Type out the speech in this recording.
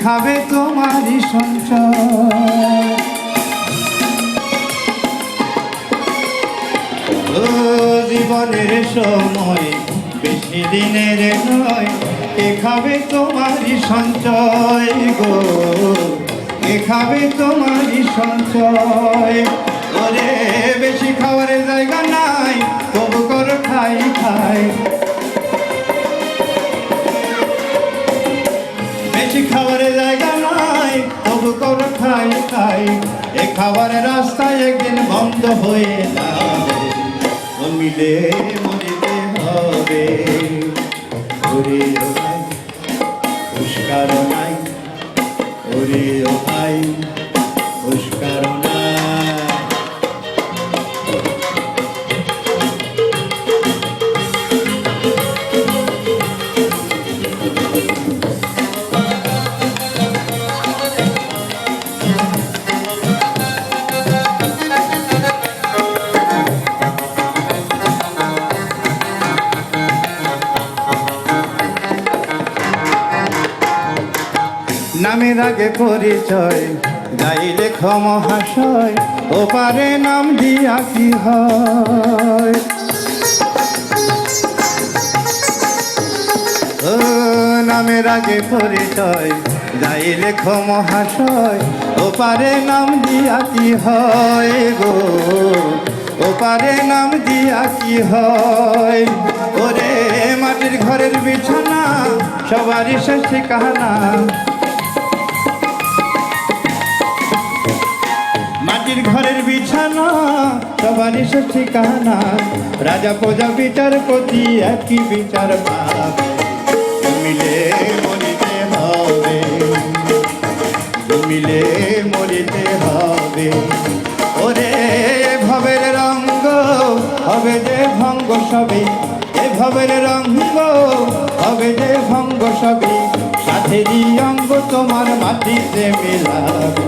খাবে তোমারই সঞ্চয়। ও জীবনের সময় বেশি দিনের নয়, কে খাবে তোমারই সঞ্চয় গো, কে খাবে তোমারই সঞ্চয়। ওরে বেশি খাওয়ার জায়গা নাই, তবু করো খাই খাই। বেশি খাওয়ার জায়গা নাই, তবু করো খাই খাই। এ খাবারের রাস্তায় একদিন বন্ধ হয়ে যাবে, মিলে মরিতে হবে। ওরে ও ভাই পুষ্কার নাই, ওরে ও ভাই পুষ্কার নাই। নামের আগে পরিচয় যাই লেখ মহাশয়, ওপারে নাম দিয়া কি হয়। ও নামের আগে পরিচয় যাই লেখ মহাশয়, ওপারে নাম দিয়া কি হয় গো, ওপারে নাম দিয়া কি হয়। ওরে মাটির ঘরের বিছানা সবারই শেষ ঠিকানা, মাটির ঘরের বিছানা সবারই শেষ ঠিকানা। রাজা প্রজা বিচারপতি একই বিচার পাবে, মিলে মরিতে হবে, মিলে মরিতে হবে। ওরে ভবের রঙ্গ হবে যে ভঙ্গ সবে, এ ভবের রঙ্গ হবে যে ভঙ্গ সবে। সাথেরই অঙ্গ তোমার মাটিতে মেলাবে।